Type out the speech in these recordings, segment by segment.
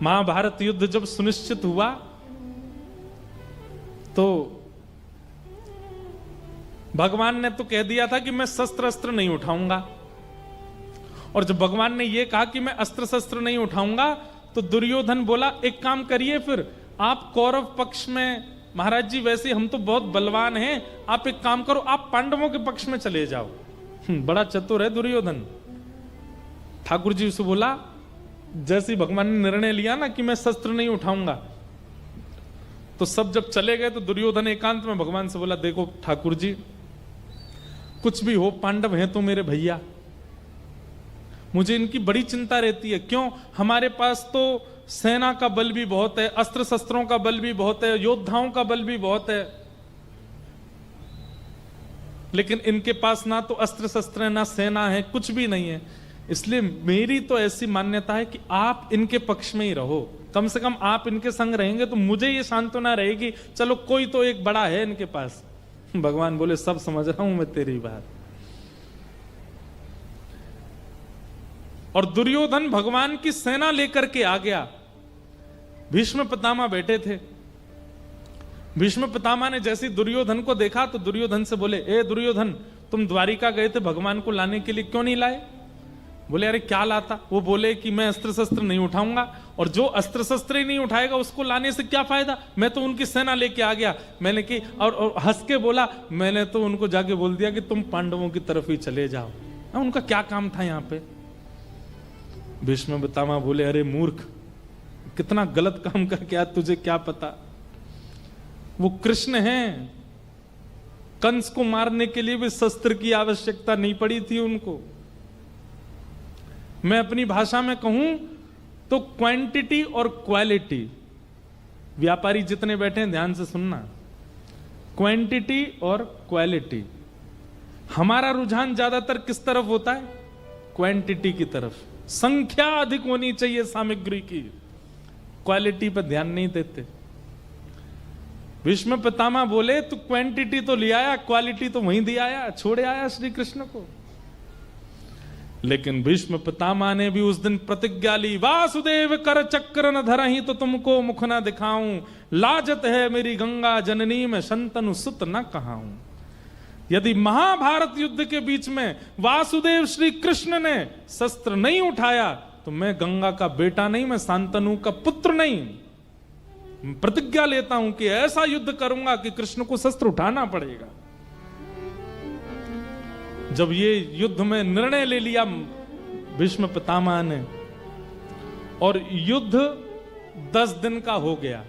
महाभारत युद्ध जब सुनिश्चित हुआ तो भगवान ने तो कह दिया था कि मैं शस्त्र अस्त्र नहीं उठाऊंगा, और जब भगवान ने यह कहा कि मैं अस्त्र शस्त्र नहीं उठाऊंगा तो दुर्योधन बोला एक काम करिए, फिर आप कौरव पक्ष में, महाराज जी वैसे हम तो बहुत बलवान हैं, आप एक काम करो, आप पांडवों के पक्ष में चले जाओ। बड़ा चतुर है दुर्योधन। ठाकुर जी उसे बोला, जैसे भगवान ने निर्णय लिया ना कि मैं शस्त्र नहीं उठाऊंगा, तो सब जब चले गए तो दुर्योधन एकांत में भगवान से बोला, देखो ठाकुर जी कुछ भी हो, पांडव हैं तो मेरे भैया, मुझे इनकी बड़ी चिंता रहती है। क्यों? हमारे पास तो सेना का बल भी बहुत है, अस्त्र शस्त्रों का बल भी बहुत है, योद्धाओं का बल भी बहुत है, लेकिन इनके पास ना तो अस्त्र शस्त्र है, ना सेना है, कुछ भी नहीं है। इसलिए मेरी तो ऐसी मान्यता है कि आप इनके पक्ष में ही रहो, कम से कम आप इनके संग रहेंगे तो मुझे ये सांत्वना रहेगी, चलो कोई तो एक बड़ा है इनके पास। भगवान बोले, सब समझ रहा हूं मैं तेरी बात। और दुर्योधन भगवान की सेना लेकर के आ गया। भीष्म पितामह बैठे थे। भीष्म पितामह ने जैसे दुर्योधन को देखा तो दुर्योधन से बोले, ए दुर्योधन, तुम द्वारिका गए थे भगवान को लाने के लिए, क्यों नहीं लाए? बोले, अरे क्या लाता? वो बोले कि मैं अस्त्र शस्त्र नहीं उठाऊंगा, और जो अस्त्र शस्त्र ही नहीं उठाएगा उसको लाने से क्या फायदा, मैं तो उनकी सेना लेके आ गया। मैंने कि और हंस के बोला, मैंने तो उनको जाके बोल दिया कि तुम पांडवों की तरफ ही चले जाओ, उनका क्या काम था यहां पे। भीष्म पितामह बोले, अरे मूर्ख, कितना गलत काम करके आज, तुझे क्या पता, वो कृष्ण हैं, कंस को मारने के लिए भी शस्त्र की आवश्यकता नहीं पड़ी थी उनको। मैं अपनी भाषा में कहूं तो क्वांटिटी और क्वालिटी, व्यापारी जितने बैठे हैं ध्यान से सुनना, क्वांटिटी और क्वालिटी। हमारा रुझान ज्यादातर किस तरफ होता है? क्वांटिटी की तरफ, संख्या अधिक होनी चाहिए सामग्री की, क्वालिटी पर ध्यान नहीं देते। भीष्म पितामह बोले, तू क्वांटिटी तो ले आया, क्वालिटी तो वहीं दे आया, छोड़े आया श्री कृष्ण को। लेकिन भीष्म पितामह ने भी उस दिन प्रतिज्ञा ली, वासुदेव कर चक्र न धरहि तो तुमको मुख न दिखाऊं, लाजत है मेरी गंगा जननी में शंतनु सुत न कहाऊं। यदि महाभारत युद्ध के बीच में वासुदेव श्री कृष्ण ने शस्त्र नहीं उठाया तो मैं गंगा का बेटा नहीं, मैं शांतनु का पुत्र नहीं। प्रतिज्ञा लेता हूं कि ऐसा युद्ध करूंगा कि कृष्ण को शस्त्र उठाना पड़ेगा। जब ये युद्ध में निर्णय ले लिया भीष्म पितामह ने, और युद्ध 10 दिन का हो गया,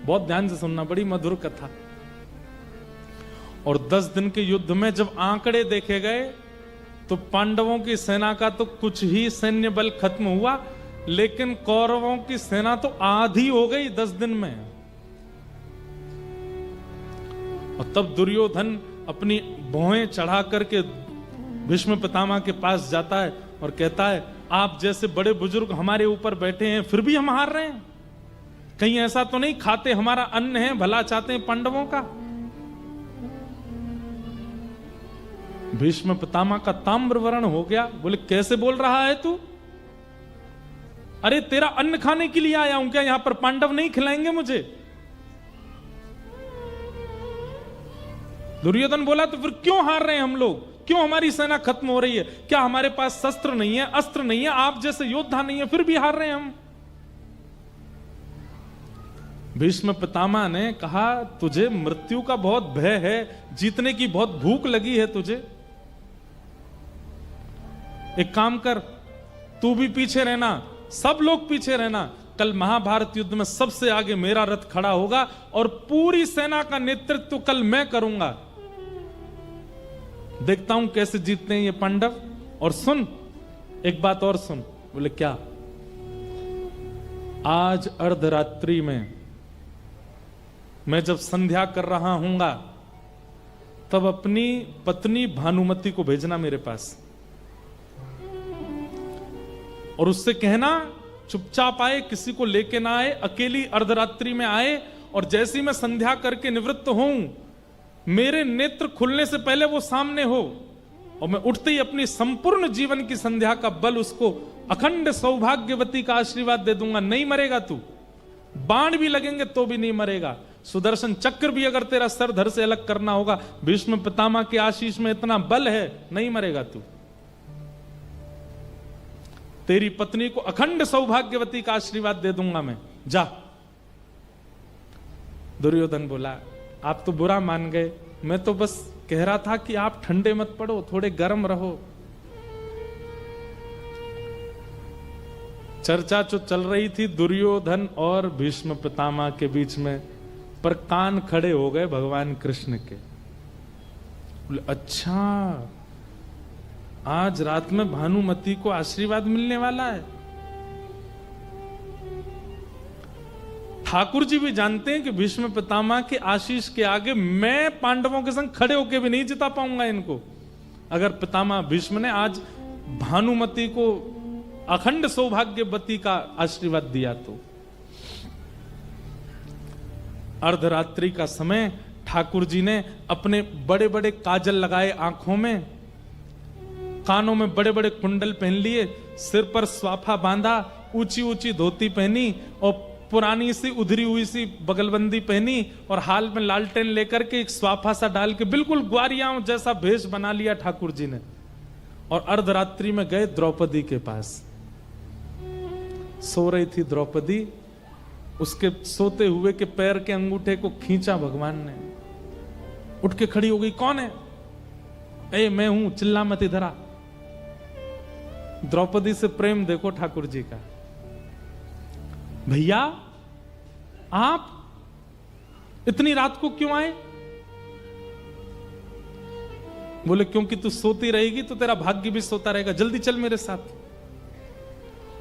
बहुत ध्यान से सुनना, बड़ी मधुर कथा। और 10 दिन के युद्ध में जब आंकड़े देखे गए तो पांडवों की सेना का तो कुछ ही सैन्य बल खत्म हुआ, लेकिन कौरवों की सेना तो आधी हो गई 10 दिन में। और तब दुर्योधन अपनी भौहें चढ़ा करके भीष्म पितामह के पास जाता है और कहता है, आप जैसे बड़े बुजुर्ग हमारे ऊपर बैठे हैं, फिर भी हम हार रहे हैं, कहीं ऐसा तो नहीं खाते हमारा अन्न है, भला चाहते हैं पांडवों का। भीष्म पितामह का ताम्रवर्ण हो गया। बोले, कैसे बोल रहा है तू? अरे तेरा अन्न खाने के लिए आया हूं क्या? यहां पर पांडव नहीं खिलाएंगे मुझे? दुर्योधन बोला, तो फिर क्यों हार रहे हैं हम लोग? क्यों हमारी सेना खत्म हो रही है? क्या हमारे पास शस्त्र नहीं है, अस्त्र नहीं है, आप जैसे योद्धा नहीं है, फिर भी हार रहे हैं हम? भीष्म पितामह ने कहा, तुझे मृत्यु का बहुत भय है, जीतने की बहुत भूख लगी है तुझे। एक काम कर, तू भी पीछे रहना, सब लोग पीछे रहना। कल महाभारत युद्ध में सबसे आगे मेरा रथ खड़ा होगा और पूरी सेना का नेतृत्व कल मैं करूंगा। देखता हूं कैसे जीतते हैं ये पांडव। और सुन, एक बात और सुन। बोले, क्या? आज अर्धरात्रि में मैं जब संध्या कर रहा हूंगा तब अपनी पत्नी भानुमति को भेजना मेरे पास, और उससे कहना चुपचाप आए, किसी को लेके ना आए, अकेली अर्धरात्रि में आए, और जैसी मैं संध्या करके निवृत्त हूं, मेरे नेत्र खुलने से पहले वो सामने हो, और मैं उठते ही अपनी संपूर्ण जीवन की संध्या का बल उसको अखंड सौभाग्यवती का आशीर्वाद दे दूंगा, नहीं मरेगा तू, बाण भी लगेंगे तो भी नहीं मरेगा, सुदर्शन चक्र भी अगर तेरा सर धड़ से अलग करना होगा, भीष्म पितामह के आशीष में इतना बल है, नहीं मरेगा तू। तेरी पत्नी को अखंड सौभाग्यवती का आशीर्वाद दे दूंगा मैं, जा। दुर्योधन बोला, आप तो बुरा मान गए, मैं तो बस कह रहा था कि आप ठंडे मत पड़ो, थोड़े गर्म रहो। चर्चा जो चल रही थी दुर्योधन और भीष्म पितामह के बीच में, पर कान खड़े हो गए भगवान कृष्ण के। बोले, अच्छा आज रात में भानुमति को आशीर्वाद मिलने वाला है। ठाकुर जी भी जानते हैं कि भीष्म पितामह के आशीष के आगे मैं पांडवों के संग खड़े होकर भी नहीं जिता पाऊंगा इनको। अगर पितामह भीष्म ने आज भानुमति को अखंड सौभाग्यवती का आशीर्वाद दिया तो। अर्धरात्रि का समय, ठाकुर जी ने अपने बड़े बड़े काजल लगाए आंखों में, कानों में बड़े बड़े कुंडल पहन लिए, सिर पर स्वाफा बांधा, ऊंची ऊंची धोती पहनी और पुरानी सी उधरी हुई सी बगलबंदी पहनी और हाल में लालटेन लेकर के एक स्वाफा सा डाल के बिल्कुल ग्वारियां जैसा भेष बना लिया ठाकुर जी ने, और अर्धरात्रि में गए द्रौपदी के पास। सो रही थी द्रौपदी, उसके सोते हुए के पैर के अंगूठे को खींचा भगवान ने, उठ के खड़ी हो गई, कौन है? ए मैं हूं, चिल्ला मत इधर आ। द्रौपदी से प्रेम देखो ठाकुर जी का। भैया आप इतनी रात को क्यों आए? बोले क्योंकि तू सोती रहेगी तो तेरा भाग्य भी सोता रहेगा, जल्दी चल मेरे साथ।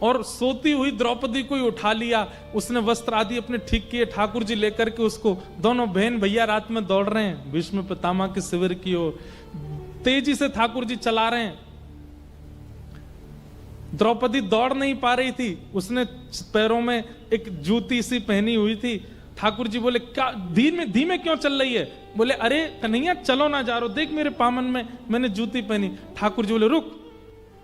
और सोती हुई द्रौपदी को ही उठा लिया, उसने वस्त्र आदि अपने ठीक किए, ठाकुर जी लेकर के उसको, दोनों बहन भैया रात में दौड़ रहे हैं भीष्म पितामह के शिविर की ओर, तेजी से ठाकुर जी चला रहे हैं। द्रौपदी दौड़ नहीं पा रही थी, उसने पैरों में एक जूती सी पहनी हुई थी। ठाकुर जी बोले, क्या धीमे धीमे क्यों चल रही है? बोले, अरे कन्हैया चलो ना जा रहा, देख मेरे पामन में मैंने जूती पहनी। ठाकुर जी बोले, रुक,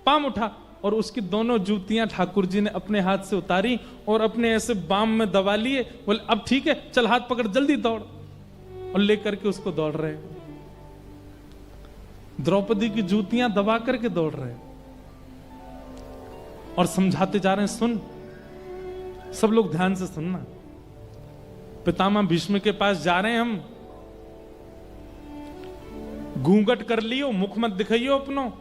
पाम उठा, और उसकी दोनों जूतियां ठाकुर जी ने अपने हाथ से उतारी और अपने ऐसे बाम में दबा लिए। बोले, अब ठीक है, चल हाथ पकड़, जल्दी दौड़, और लेकर के उसको दौड़ रहे। द्रौपदी की जूतियां दबा करके दौड़ रहे और समझाते जा रहे हैं, सुन, सब लोग ध्यान से सुनना। पितामह भीष्म के पास जा रहे हैं हम, घूंघट कर लियो, मुख मत दिखाइयो अपनो,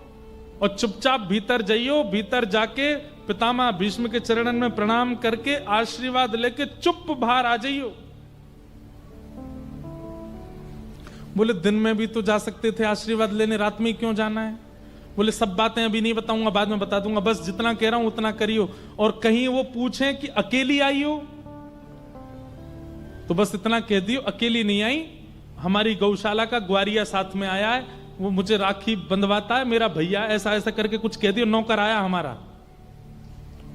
और चुपचाप भीतर जाइयो। भीतर जाके पितामह भीष्म के चरणन में प्रणाम करके आशीर्वाद लेके चुप बाहर आ जाइयो। बोले, दिन में भी तो जा सकते थे आशीर्वाद लेने, रात में क्यों जाना है? बोले, सब बातें अभी नहीं बताऊंगा, बाद में बता दूंगा, बस जितना कह रहा हूं उतना करियो। और कहीं वो पूछे कि अकेली आई हो तो बस इतना कह दियो, अकेली नहीं आई, हमारी गौशाला का ग्वारिया साथ में आया है, वो मुझे राखी बंधवाता है, मेरा भैया, ऐसा ऐसा करके कुछ कह दियो, नौकर आया हमारा।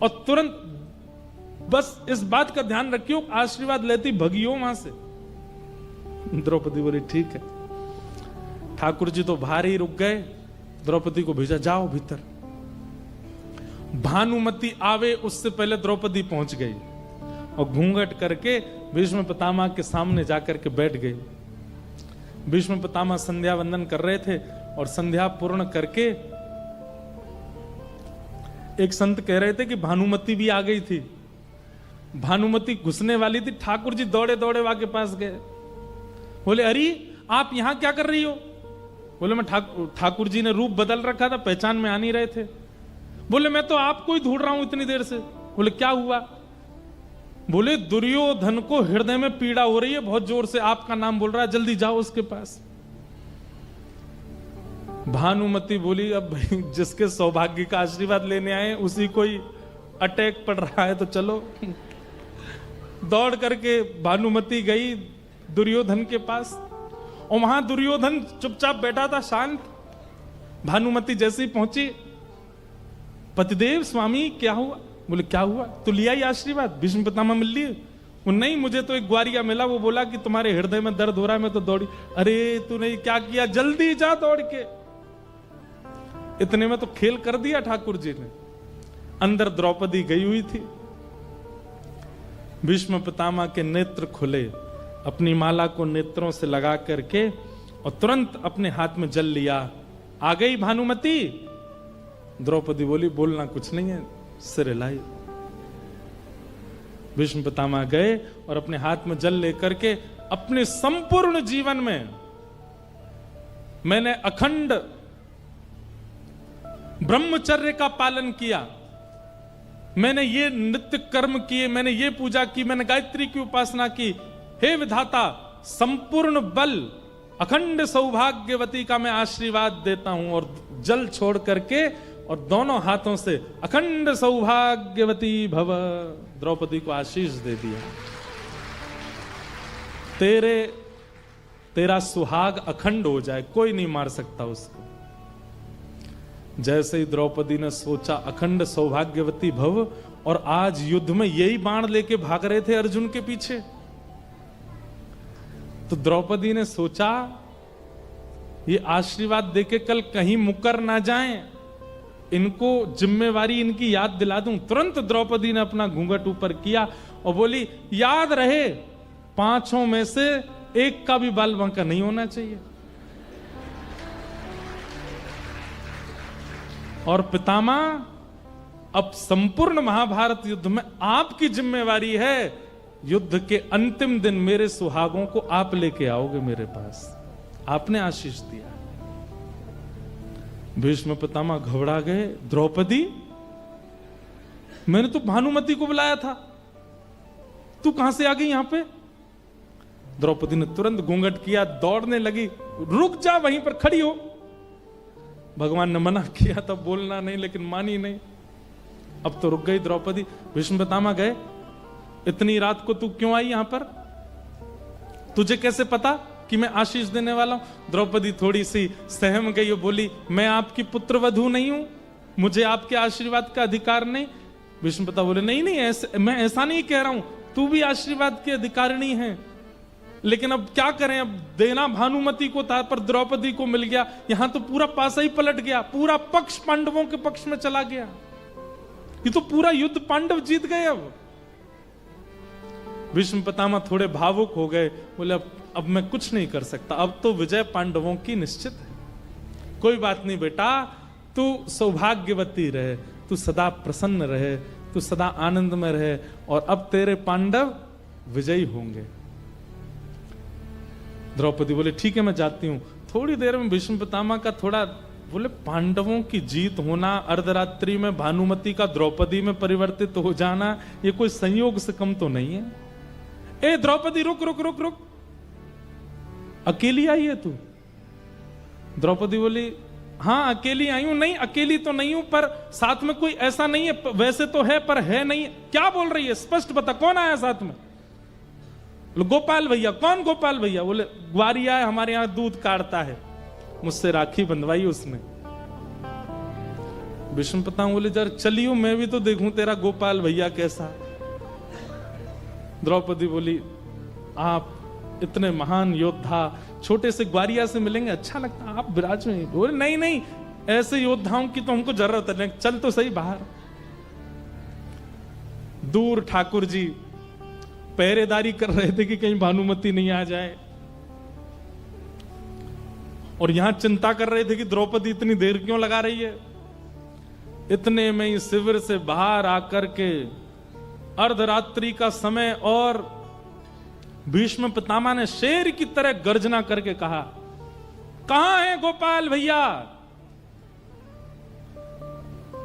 और तुरंत बस इस बात का ध्यान रखियो, आशीर्वाद लेती भगियो वहां से। द्रौपदी बोली, ठीक है। ठाकुर जी तो बाहर ही रुक गए, द्रौपदी को भेजा, जाओ भीतर। भानुमति आवे उससे पहले द्रौपदी पहुंच गई और घूंघट करके भीष्म पितामह के सामने जाकर के बैठ गई। भीष्म पितामह संध्या वंदन कर रहे थे और संध्या पूर्ण करके एक संत कह रहे थे कि भानुमति भी आ गई थी। भानुमति घुसने वाली थी, ठाकुर जी दौड़े दौड़े वहां के पास गए। बोले, अरे आप यहां क्या कर रही हो? बोले, मैं ठाकुर जी ने रूप बदल रखा था, पहचान में आ नहीं रहे थे। बोले, मैं तो आपको ही ढूंढ रहा हूं इतनी देर से। बोले, क्या हुआ? बोले, दुर्योधन को हृदय में पीड़ा हो रही है, बहुत जोर से आपका नाम बोल रहा है, जल्दी जाओ उसके पास। भानुमति बोली, अब भाई जिसके सौभाग्य का आशीर्वाद लेने आए उसी को ही अटैक पड़ रहा है तो चलो। दौड़ करके भानुमति गई दुर्योधन के पास, और वहां दुर्योधन चुपचाप बैठा था, शांत। भानुमति जैसे ही पहुंची, पतिदेव स्वामी क्या हुआ? बोले, क्या हुआ? तो लिया ही आशीर्वाद, भीष्म पितामह मिल लिए? वो नहीं, मुझे तो एक ग्वारिया मिला, वो बोला कि तुम्हारे हृदय में दर्द हो रहा है, मैं तो दौड़ी। अरे तूने क्या किया? जल्दी जा दौड़ के। इतने में तो खेल कर दिया ठाकुर जी ने। अंदर द्रौपदी गई हुई थी। भीष्म पितामह के नेत्र खुले, अपनी माला को नेत्रों से लगा करके और तुरंत अपने हाथ में जल लिया। आ गई भानुमति? द्रौपदी बोली बोलना कुछ नहीं है, सिर हिलाई। भीष्म पितामह गए और अपने हाथ में जल लेकर के अपने संपूर्ण जीवन में मैंने अखंड ब्रह्मचर्य का पालन किया, मैंने ये नित्य कर्म किए, मैंने ये पूजा की, मैंने गायत्री की उपासना की। हे विधाता, संपूर्ण बल अखंड सौभाग्यवती का मैं आशीर्वाद देता हूं। और जल छोड़ करके और दोनों हाथों से अखंड सौभाग्यवती भव, द्रौपदी को आशीष दे दिया। तेरा सुहाग अखंड हो जाए, कोई नहीं मार सकता उसको। जैसे ही द्रौपदी ने सोचा अखंड सौभाग्यवती भव, और आज युद्ध में यही बाण लेके भाग रहे थे अर्जुन के पीछे, तो द्रौपदी ने सोचा ये आशीर्वाद देके कल कहीं मुकर ना जाएं, इनको जिम्मेवारी इनकी याद दिला दूं। तुरंत द्रौपदी ने अपना घूंघट ऊपर किया और बोली, याद रहे 5 में से एक का भी बाल बांका नहीं होना चाहिए। और पितामह, अब संपूर्ण महाभारत युद्ध में आपकी जिम्मेवारी है। युद्ध के अंतिम दिन मेरे सुहागों को आप लेके आओगे मेरे पास, आपने आशीष दिया। भीष्म पितामह घबरा गए। द्रौपदी, मैंने तो भानुमति को बुलाया था, तू कहां से आ गई यहां पे? द्रौपदी ने तुरंत घूंघट किया, दौड़ने लगी। रुक जा, वहीं पर खड़ी हो। भगवान ने मना किया तब बोलना नहीं, लेकिन मानी नहीं। अब तो रुक गई द्रौपदी। भीष्म पितामह गए, इतनी रात को तू क्यों आई यहां पर? तुझे कैसे पता कि मैं आशीष देने वाला हूं? द्रौपदी थोड़ी सी सहम गई और बोली, मैं आपकी पुत्रवधू नहीं हूं, मुझे आपके आशीर्वाद का अधिकार नहीं। भीष्म पिता बोले, नहीं नहीं, मैं ऐसा नहीं कह रहा हूं, तू भी आशीर्वाद की अधिकारिणी है, लेकिन अब क्या करें, अब देना भानुमति को था पर द्रौपदी को मिल गया। यहां तो पूरा पासा ही पलट गया, पूरा पक्ष पांडवों के पक्ष में चला गया। ये तो पूरा युद्ध पांडव जीत गए। अब भीष्म पितामह थोड़े भावुक हो गए, बोले अब मैं कुछ नहीं कर सकता, अब तो विजय पांडवों की निश्चित है। कोई बात नहीं बेटा, तू सौभाग्यवती रहे, तू सदा प्रसन्न रहे, तू सदा आनंद में रहे, और अब तेरे पांडव विजयी होंगे। द्रौपदी बोले, ठीक है मैं जाती हूं। थोड़ी देर में भीष्म पितामह का थोड़ा बोले, पांडवों की जीत होना, अर्धरात्रि में भानुमति का द्रौपदी में परिवर्तित हो जाना, ये कोई संयोग से कम तो नहीं है। ए द्रौपदी, रुक रुक रुक रुक, अकेली आई है तू? द्रौपदी बोली, हाँ अकेली आई हूं। नहीं अकेली तो नहीं हूं, पर साथ में कोई ऐसा नहीं है, वैसे तो है पर है नहीं। क्या बोल रही है, स्पष्ट बता, कौन आया साथ में? गोपाल भैया। कौन गोपाल भैया? बोले, ग्वारिया है, हमारे यहां दूध काटता है, मुझसे राखी बंधवाई उसने। भीष्म पितामह बोले, जरा चलियो, मैं भी तो देखूं तेरा गोपाल भैया कैसा। द्रौपदी बोली, आप इतने महान योद्धा छोटे से ग्वारिया से मिलेंगे, अच्छा लगता, आप विराज में। बोले, नहीं नहीं, ऐसे योद्धाओं की तो हमको जरूरत है, चल तो सही बाहर। दूर ठाकुर जी पहरेदारी कर रहे थे कि कहीं भानुमति नहीं आ जाए, और यहां चिंता कर रहे थे कि द्रौपदी इतनी देर क्यों लगा रही है। इतने में ही शिविर से बाहर आकर के अर्धरात्रि का समय, और भीष्म पितामह ने शेर की तरह गर्जना करके कहा, कहां है गोपाल भैया?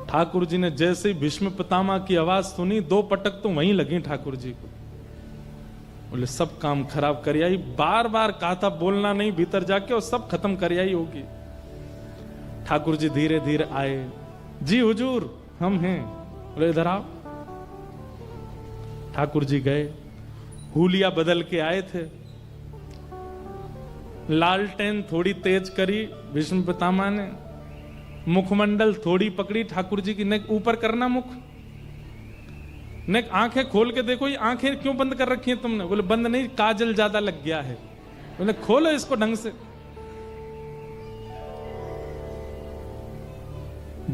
ठाकुर जी ने जैसे ही भीष्म पितामह की आवाज सुनी, 2 पटक तो वहीं लगी ठाकुर जी को। बोले, सब काम खराब कर आई, बार बार कहा था बोलना नहीं, भीतर जाके, और सब खत्म कर आई होगी। ठाकुर जी धीरे धीरे आए। जी हुजूर, हम हैं। बोले, इधर आओ। ठाकुर जी गए, हुलिया बदल के आए थे, लालटेन थोड़ी तेज करी भीष्म पितामह ने, मुखमंडल थोड़ी पकड़ी ठाकुर जी की, नेक ऊपर करना मुख, नेक आंखें खोल के देखो, ये आंखें क्यों बंद कर रखी हैं तुमने? बोले, बंद नहीं, काजल ज्यादा लग गया है। बोले, खोलो इसको ढंग से।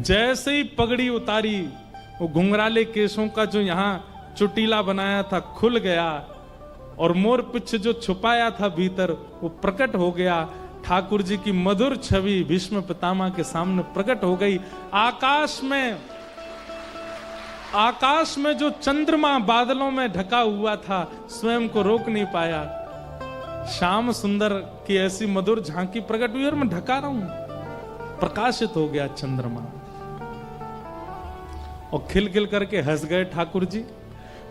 जैसे ही पगड़ी उतारी, वो घुंघराले केशों का जो यहां चुटीला बनाया था खुल गया, और मोर पिछ जो छुपाया था भीतर वो प्रकट हो गया। ठाकुर जी की मधुर छवि भीष्म पितामह के सामने प्रकट हो गई। आकाश में जो चंद्रमा बादलों में ढका हुआ था स्वयं को रोक नहीं पाया। श्याम सुंदर की ऐसी मधुर झांकी प्रकट हुई और मैं ढका रहा हूं, प्रकाशित हो गया चंद्रमा, और खिल खिल करके हंस गए ठाकुर जी।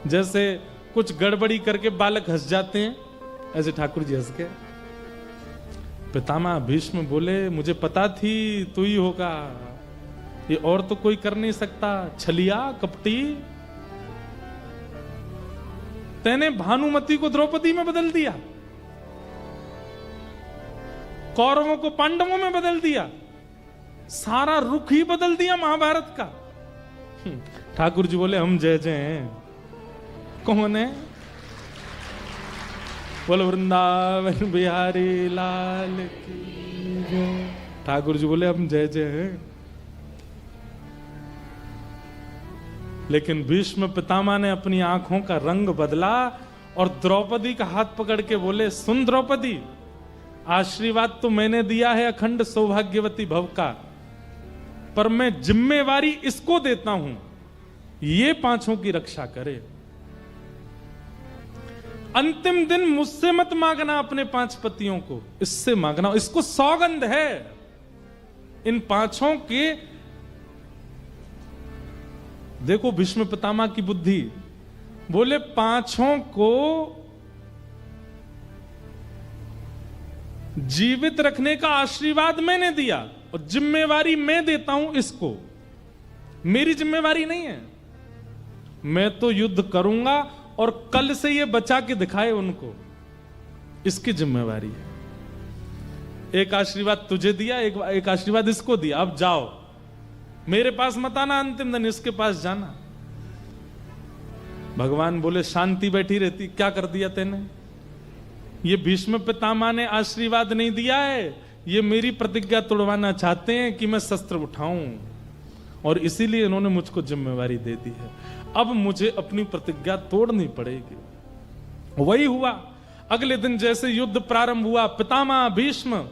जैसे कुछ गड़बड़ी करके बालक हंस जाते हैं, ऐसे ठाकुर जी हंस गए। पितामह भीष्म बोले, मुझे पता थी तू ही होगा, ये और तो कोई कर नहीं सकता। छलिया कपटी, तेने भानुमति को द्रौपदी में बदल दिया, कौरवों को पांडवों में बदल दिया, सारा रुख ही बदल दिया महाभारत का। ठाकुर जी बोले, हम जय जय हैं। कौन है? बोलो वृंदावन बिहारी लाल की जय। ठाकुर जी बोले, हम जय जय हैं। लेकिन भीष्म पितामह ने अपनी आंखों का रंग बदला और द्रौपदी का हाथ पकड़ के बोले, सुन द्रौपदी, आशीर्वाद तो मैंने दिया है अखंड सौभाग्यवती भव का, पर मैं जिम्मेवारी इसको देता हूं, ये पांचों की रक्षा करे। अंतिम दिन मुझसे मत मांगना अपने 5 पतियों को, इससे मांगना, इसको सौगंध है इन पांचों के। देखो भीष्म पितामह की बुद्धि, बोले पांचों को जीवित रखने का आशीर्वाद मैंने दिया और जिम्मेवारी मैं देता हूं इसको, मेरी जिम्मेवारी नहीं है। मैं तो युद्ध करूंगा और कल से ये बचा के दिखाए उनको, इसकी जिम्मेवारी है। एक आशीर्वाद तुझे दिया, एक आशीर्वाद इसको दिया, अब जाओ, मेरे पास मत आना, अंतिम दिन इसके पास जाना। भगवान बोले, शांति बैठी रहती, क्या कर दिया तेने? ये भीष्म पितामह ने आशीर्वाद नहीं दिया है, ये मेरी प्रतिज्ञा तोड़वाना चाहते हैं कि मैं शस्त्र उठाऊं, और इसीलिए इन्होंने मुझको जिम्मेवारी दे दी है। अब मुझे अपनी प्रतिज्ञा तोड़नी पड़ेगी। वही हुआ। अगले दिन जैसे युद्ध प्रारंभ हुआ, पितामह भीष्म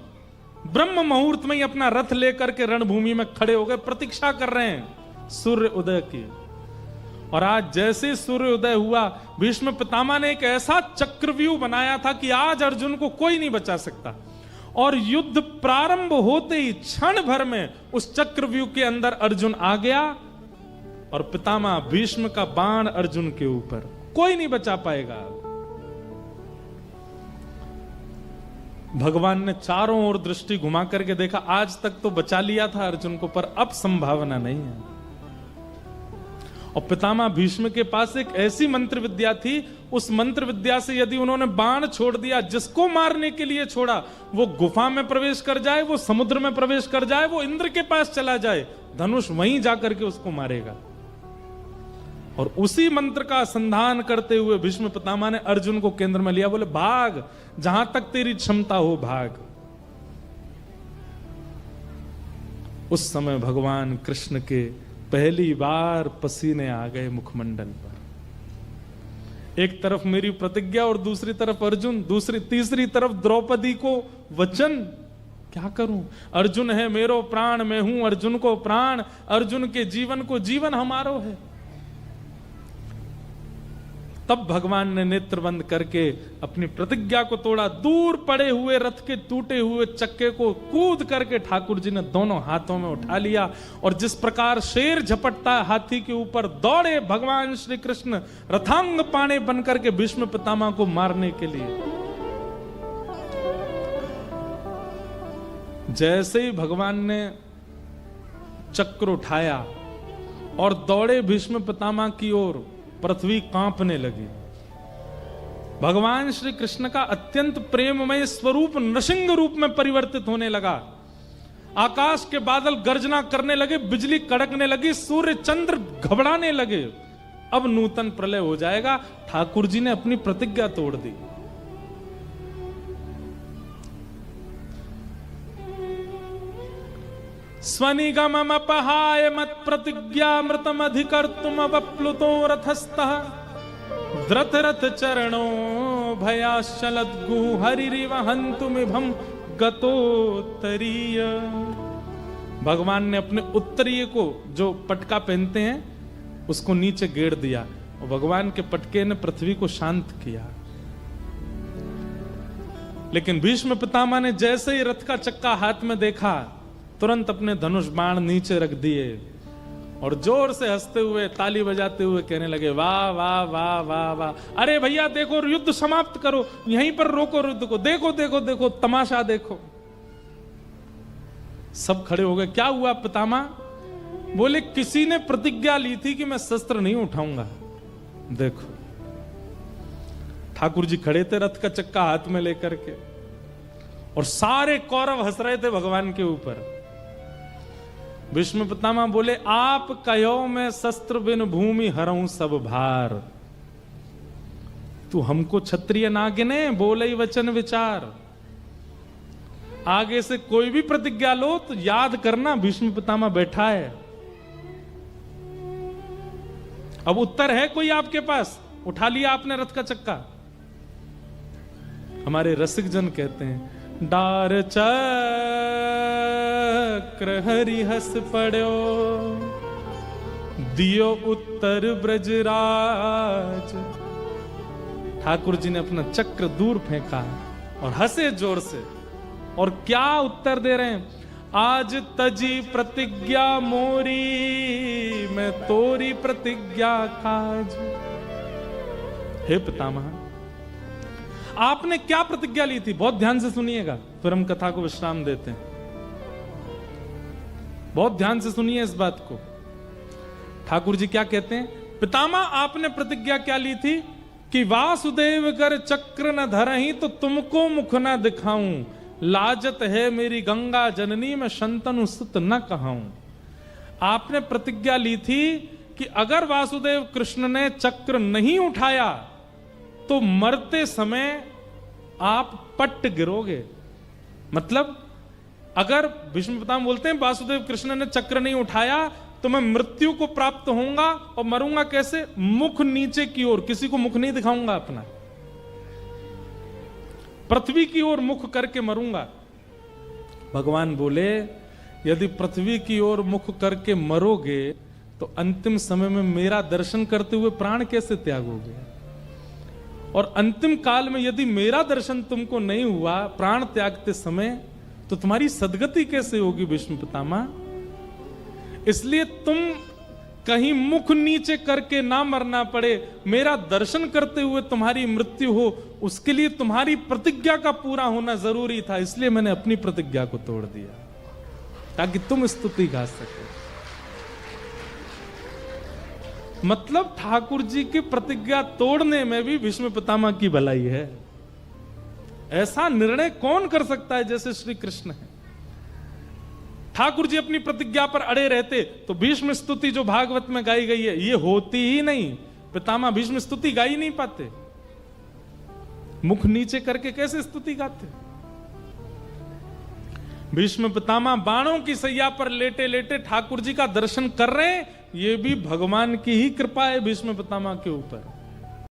ब्रह्म मुहूर्त में ही अपना रथ लेकर के रणभूमि में खड़े हो गए, प्रतीक्षा कर रहे हैं सूर्य उदय की। और आज जैसे सूर्य उदय हुआ, भीष्म पितामह ने एक ऐसा चक्रव्यूह बनाया था कि आज अर्जुन को कोई नहीं बचा सकता, और युद्ध प्रारंभ होते ही क्षण भर में उस चक्रव्यूह के अंदर अर्जुन आ गया, और पितामह भीष्म का बाण अर्जुन के ऊपर, कोई नहीं बचा पाएगा। भगवान ने चारों ओर दृष्टि घुमा करके देखा, आज तक तो बचा लिया था अर्जुन को, पर अब संभावना नहीं है। और पितामह भीष्म के पास एक ऐसी मंत्र विद्या थी, उस मंत्र विद्या से यदि उन्होंने बाण छोड़ दिया, जिसको मारने के लिए छोड़ा, वो गुफा में प्रवेश कर जाए, वो समुद्र में प्रवेश कर जाए, वो इंद्र के पास चला जाए, धनुष वहीं जाकर के उसको मारेगा। और उसी मंत्र का संधान करते हुए भीष्म पितामह ने अर्जुन को केंद्र में लिया, बोले भाग, जहां तक तेरी क्षमता हो भाग। उस समय भगवान कृष्ण के पहली बार पसीने आ गए मुखमंडल पर। एक तरफ मेरी प्रतिज्ञा और दूसरी तरफ अर्जुन, तीसरी तरफ द्रौपदी को वचन। क्या करूं? अर्जुन है मेरो प्राण, मैं हूं अर्जुन को प्राण, अर्जुन के जीवन को जीवन हमारो है। तब भगवान ने नेत्र बंद करके अपनी प्रतिज्ञा को तोड़ा, दूर पड़े हुए रथ के टूटे हुए चक्के को कूद करके ठाकुर जी ने दोनों हाथों में उठा लिया, और जिस प्रकार शेर झपटता है हाथी के ऊपर, दौड़े भगवान श्री कृष्ण रथांग पाणे बनकर के भीष्म पितामह को मारने के लिए। जैसे ही भगवान ने चक्र उठाया और दौड़े भीष्म पितामह की ओर, पृथ्वी कांपने लगी। भगवान श्री कृष्ण का अत्यंत प्रेममय स्वरूप नृसिंह रूप में परिवर्तित होने लगा। आकाश के बादल गर्जना करने लगे, बिजली कड़कने लगी, सूर्य चंद्र घबराने लगे। अब नूतन प्रलय हो जाएगा। ठाकुर जी ने अपनी प्रतिज्ञा तोड़ दी। स्वनिगमम अपहाय मत प्रतिज्ञा मृतम अधिकर्तुम अवप्लुतो रथस्तः द्रथ रथ चरणो भयाशलद्गु हरिरिव हंतुमिभम गतोत्तरीय। भगवान ने अपने उत्तरीय को जो पटका पहनते हैं उसको नीचे गेड़ दिया और भगवान के पटके ने पृथ्वी को शांत किया। लेकिन भीष्म पितामह ने जैसे ही रथ का चक्का हाथ में देखा तुरंत अपने धनुष बाण नीचे रख दिए और जोर से हंसते हुए ताली बजाते हुए कहने लगे, वाह वाह वाह वाह वाह, अरे भैया देखो युद्ध समाप्त करो, यहीं पर रोको युद्ध को, देखो देखो देखो तमाशा देखो। सब खड़े हो गए। क्या हुआ पितामह? बोले किसी ने प्रतिज्ञा ली थी कि मैं शस्त्र नहीं उठाऊंगा। देखो ठाकुर जी खड़े थे रथ का चक्का हाथ में लेकर के और सारे कौरव हंस रहे थे भगवान के ऊपर। भीष्म पितामह बोले, आप कहो मैं शस्त्र बिन भूमि हरऊं सब भार। तू हमको क्षत्रिय ना गिने, बोले ही वचन विचार। आगे से कोई भी प्रतिज्ञा लो तो याद करना भीष्म पितामह बैठा है। अब उत्तर है कोई आपके पास? उठा लिया आपने रथ का चक्का? हमारे रसिक जन कहते हैं, डार चक्र हरि हस पड़ो दियो उत्तर ब्रजराज। ठाकुर जी ने अपना चक्र दूर फेंका और हंसे जोर से और क्या उत्तर दे रहे हैं, आज तजी प्रतिज्ञा मोरी मैं तोरी प्रतिज्ञा काज। हे पितामह आपने क्या प्रतिज्ञा ली थी? बहुत ध्यान से सुनिएगा, फिर हम कथा को विश्राम देते हैं। बहुत ध्यान से सुनिए इस बात को। ठाकुर जी क्या कहते हैं? पितामह आपने प्रतिज्ञा क्या ली थी कि वासुदेव कर चक्र न धरही तो तुमको मुख न दिखाऊं, लाजत है मेरी गंगा जननी मैं शंतनु सुत न कहाऊं। आपने प्रतिज्ञा ली थी कि अगर वासुदेव कृष्ण ने चक्र नहीं उठाया तो मरते समय आप पट्ट गिरोगे। मतलब अगर भीष्म पितामह बोलते हैं वासुदेव कृष्ण ने चक्र नहीं उठाया तो मैं मृत्यु को प्राप्त होऊंगा और मरूंगा कैसे? मुख नीचे की ओर, किसी को मुख नहीं दिखाऊंगा अपना, पृथ्वी की ओर मुख करके मरूंगा। भगवान बोले यदि पृथ्वी की ओर मुख करके मरोगे तो अंतिम समय में मेरा दर्शन करते हुए प्राण कैसे त्यागोगे? और अंतिम काल में यदि मेरा दर्शन तुमको नहीं हुआ प्राण त्यागते समय तो तुम्हारी सदगति कैसे होगी भीष्म पितामह? इसलिए तुम कहीं मुख नीचे करके ना मरना पड़े, मेरा दर्शन करते हुए तुम्हारी मृत्यु हो, उसके लिए तुम्हारी प्रतिज्ञा का पूरा होना जरूरी था। इसलिए मैंने अपनी प्रतिज्ञा को तोड़ दिया ताकि तुम स्तुति गा सको। मतलब ठाकुर जी की प्रतिज्ञा तोड़ने में भी भीष्म पितामह की भलाई है। ऐसा निर्णय कौन कर सकता है जैसे श्री कृष्ण है। ठाकुर जी अपनी प्रतिज्ञा पर अड़े रहते तो भीष्म स्तुति जो भागवत में गाई गई है ये होती ही नहीं। पितामह भीष्म स्तुति गा ही नहीं पाते, मुख नीचे करके कैसे स्तुति गाते? भीष्म पितामह बाणों की सैया पर लेटे लेटे ठाकुर जी का दर्शन कर रहे हैं, ये भी भगवान की ही कृपा है भीष्म पितामह के ऊपर।